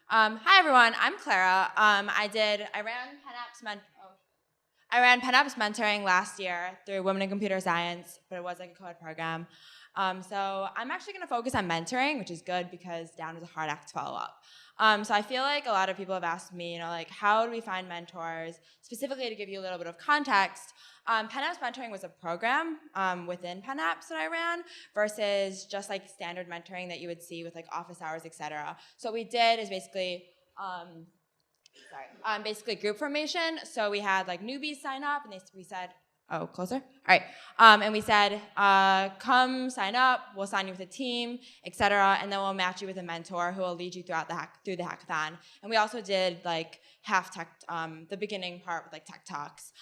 Hi everyone, I'm Clara. I ran PennApps mentoring last year through Women in Computer Science, but it was like a co-ed program. So I'm actually going to focus on mentoring, which is good because down is a hard act to follow up. So I feel like a lot of people have asked me, like how do we find mentors? Specifically, to give you a little bit of context, PennApps mentoring was a program within PennApps that I ran versus just like standard mentoring that you would see with like office hours, etc. So what we did is basically basically group formation. So we had like newbies sign up, and we said, oh, closer? All right. And we said, come sign up, we'll sign you with a team, etc. And then we'll match you with a mentor who will lead you through the hackathon. And we also did like half tech, the beginning part with like tech talks.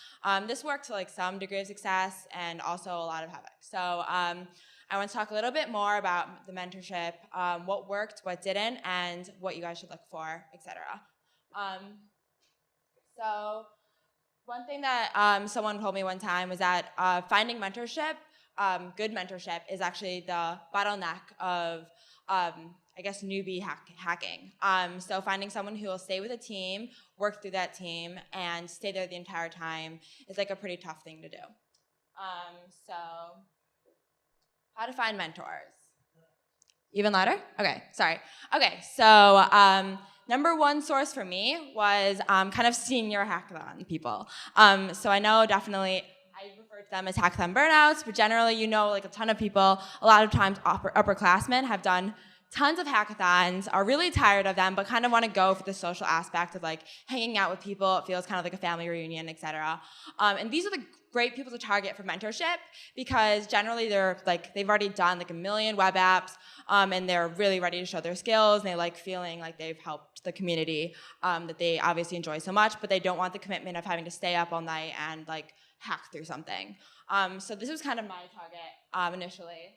This worked to like some degree of success and also a lot of havoc. So I want to talk a little bit more about the mentorship, what worked, what didn't, and what you guys should look for, etc. So one thing that someone told me one time was that finding mentorship, good mentorship, is actually the bottleneck of, I guess, newbie hacking. So finding someone who will stay with a team, work through that team, and stay there the entire time is like a pretty tough thing to do. So how to find mentors. Even louder? Okay, sorry. Okay, so number one source for me was kind of senior hackathon people. So I know definitely I refer to them as hackathon burnouts, but generally like a ton of people, a lot of times upperclassmen have done tons of hackathons, are really tired of them, but kind of want to go for the social aspect of like hanging out with people. It feels kind of like a family reunion, etc. And these are the great people to target for mentorship because generally they've already done like a million web apps and they're really ready to show their skills and they like feeling like they've helped the community that they obviously enjoy so much, but they don't want the commitment of having to stay up all night and like hack through something. So this was kind of my target initially.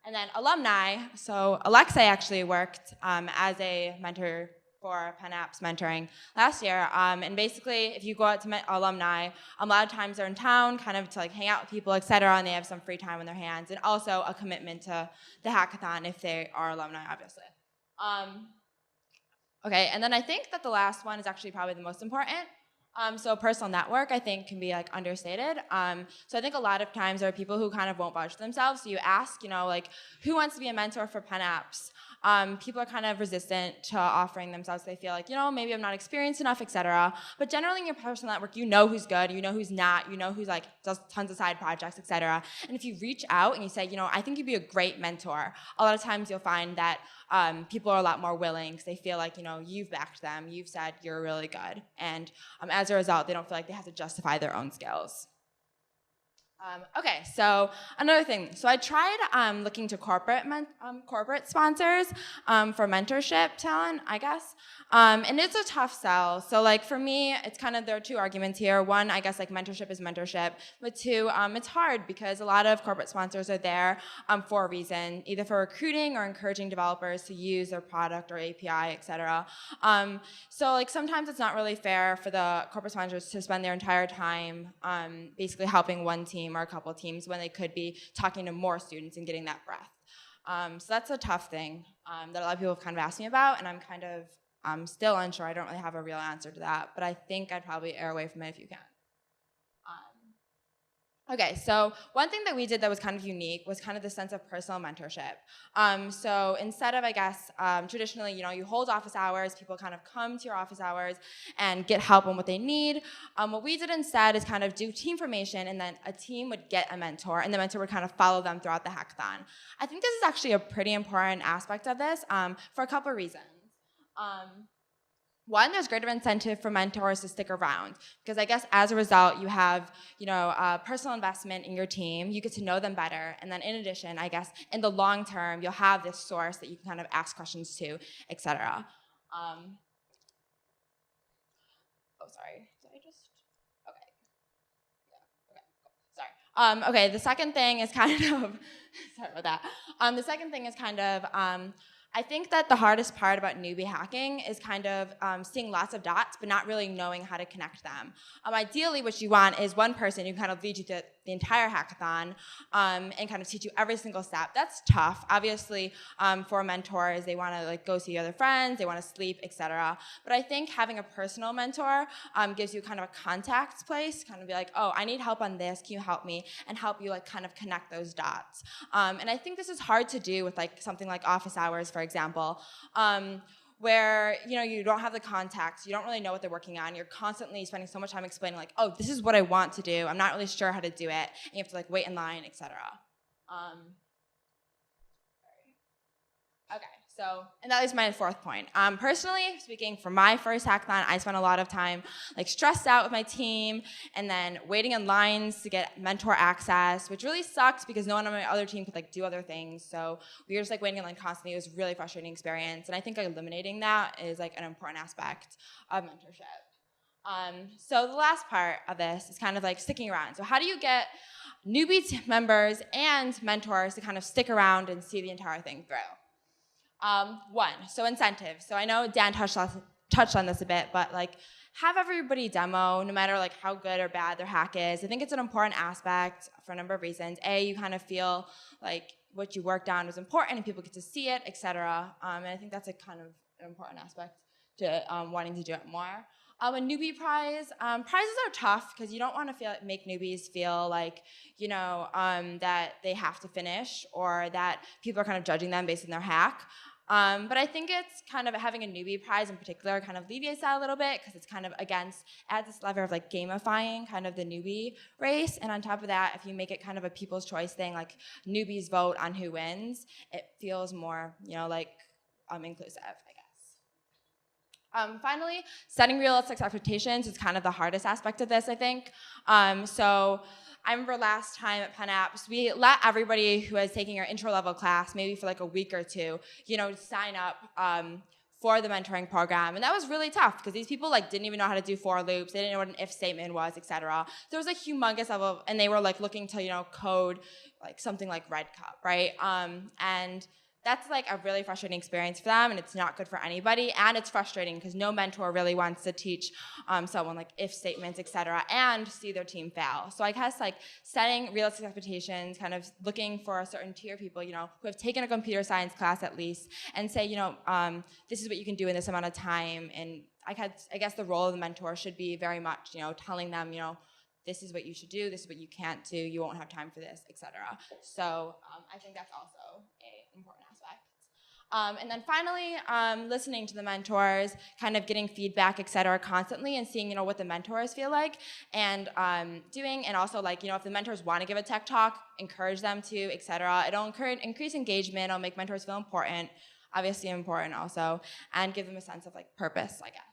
And then alumni, so Alexei actually worked as a mentor for PennApps mentoring last year. And basically, if you go out to alumni, a lot of times they're in town kind of to like hang out with people, et cetera, and they have some free time on their hands, and also a commitment to the hackathon if they are alumni, obviously. Okay, and then I think that the last one is actually probably the most important. So personal network, I think, can be like understated. So I think a lot of times there are people who kind of won't vouch for themselves. So you ask, like, who wants to be a mentor for PennApps? People are kind of resistant to offering themselves. They feel like, maybe I'm not experienced enough, etc. But generally in your personal network, you know who's good, you know who's not, you know who's like does tons of side projects, etc. And if you reach out and you say, I think you'd be a great mentor, a lot of times you'll find that people are a lot more willing because they feel like, you've backed them, you've said you're really good. And as a result, they don't feel like they have to justify their own skills. Okay, so another thing. So I tried looking to corporate sponsors for mentorship talent, I guess. And it's a tough sell. So like for me, it's kind of, there are two arguments here. One, I guess like mentorship is mentorship. But two, it's hard because a lot of corporate sponsors are there for a reason, either for recruiting or encouraging developers to use their product or API, et cetera. So like sometimes it's not really fair for the corporate sponsors to spend their entire time basically helping one team or a couple teams when they could be talking to more students and getting that breadth. So that's a tough thing that a lot of people have kind of asked me about, and I'm kind of still unsure. I don't really have a real answer to that, but I think I'd probably err away from it if you can. Okay, so one thing that we did that was kind of unique was kind of the sense of personal mentorship. So instead of, I guess, traditionally, you hold office hours, people kind of come to your office hours and get help on what they need. What we did instead is kind of do team formation, and then a team would get a mentor, and the mentor would kind of follow them throughout the hackathon. I think this is actually a pretty important aspect of this for a couple of reasons. One, there's greater incentive for mentors to stick around because I guess as a result, you have, personal investment in your team. You get to know them better. And then in addition, I guess in the long term, you'll have this source that you can kind of ask questions to, et cetera. Okay, the second thing is kind of, sorry about that. The second thing is kind of, I think that the hardest part about newbie hacking is kind of seeing lots of dots, but not really knowing how to connect them. Ideally, what you want is one person who kind of leads you to the entire hackathon and kind of teach you every single step. That's tough. Obviously, for mentors, they want to like go see other friends, they want to sleep, etc. But I think having a personal mentor gives you kind of a contact place, kind of be like, oh, I need help on this, can you help me? And help you like kind of connect those dots. And I think this is hard to do with like something like office hours, for example. Where you don't have the context, you don't really know what they're working on, you're constantly spending so much time explaining like, oh, this is what I want to do, I'm not really sure how to do it, and you have to like wait in line, etc. Okay, so, and that is my fourth point. Personally speaking, for my first hackathon, I spent a lot of time like stressed out with my team and then waiting in lines to get mentor access, which really sucked because no one on my other team could like do other things. So we were just like waiting in line constantly. It was a really frustrating experience. And I think eliminating that is like an important aspect of mentorship. So the last part of this is kind of like sticking around. So how do you get newbie members and mentors to kind of stick around and see the entire thing through? One, so incentives. So I know Dan touched on this a bit, but like have everybody demo, no matter like how good or bad their hack is. I think it's an important aspect for a number of reasons. A, you kind of feel like what you worked on was important and people get to see it, etc. And I think that's a kind of an important aspect to wanting to do it more. A newbie prize. Prizes are tough because you don't want to make newbies feel like, that they have to finish or that people are kind of judging them based on their hack. But I think it's kind of having a newbie prize in particular kind of alleviates that a little bit because it's kind of adds this level of like gamifying kind of the newbie race. And on top of that, if you make it kind of a people's choice thing, like newbies vote on who wins, it feels more, inclusive, I guess. Finally, setting realistic expectations is kind of the hardest aspect of this, I think. So I remember last time at PennApps, we let everybody who was taking our intro-level class, maybe for like a week or two, sign up for the mentoring program. And that was really tough because these people like didn't even know how to do for loops. They didn't know what an if statement was, etc. There was a humongous level, and they were like looking to, code like something like Red Cup, right? And that's like a really frustrating experience for them, and it's not good for anybody, and it's frustrating because no mentor really wants to teach someone like if statements, etc., and see their team fail. So I guess like setting realistic expectations, kind of looking for a certain tier of people, who have taken a computer science class at least, and say, this is what you can do in this amount of time, and I guess the role of the mentor should be very much, telling them, this is what you should do, this is what you can't do, you won't have time for this, etc. So I think that's also an important aspect. And then finally, listening to the mentors, kind of getting feedback, etc., constantly, and seeing, what the mentors feel like, and doing, and also like, if the mentors want to give a tech talk, encourage them to, etc. It'll increase engagement, it'll make mentors feel important, obviously important also, and give them a sense of like purpose, I guess.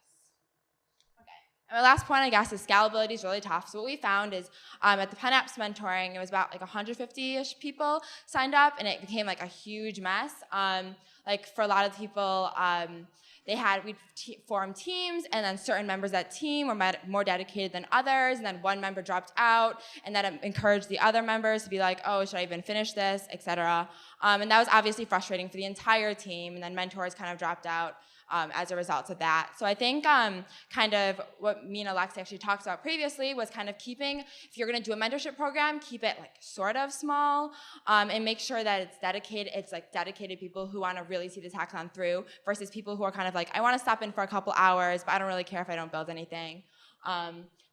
And my last point, I guess, is scalability is really tough. So what we found is at the PennApps mentoring, it was about like 150-ish people signed up, and it became like a huge mess. Like for a lot of people, we'd form teams, and then certain members of that team were more dedicated than others, and then one member dropped out, and that encouraged the other members to be like, oh, should I even finish this, etc. And that was obviously frustrating for the entire team, and then mentors kind of dropped out as a result of that. So I think kind of what me and Alexi actually talked about previously was kind of keeping, if you're going to do a mentorship program, keep it like sort of small and make sure that it's dedicated people who want to really see this hackathon through versus people who are kind of like, I want to stop in for a couple hours, but I don't really care if I don't build anything.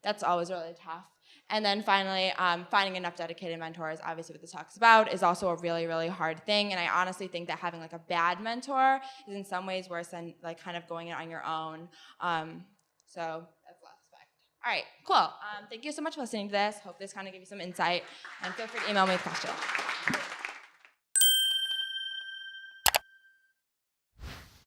That's always really tough. And then finally, finding enough dedicated mentors, obviously what this talks about, is also a really, really hard thing. And I honestly think that having like a bad mentor is in some ways worse than like kind of going it on your own. So that's the last aspect. All right, cool. Thank you so much for listening to this. Hope this kind of gave you some insight. And feel free to email me with questions.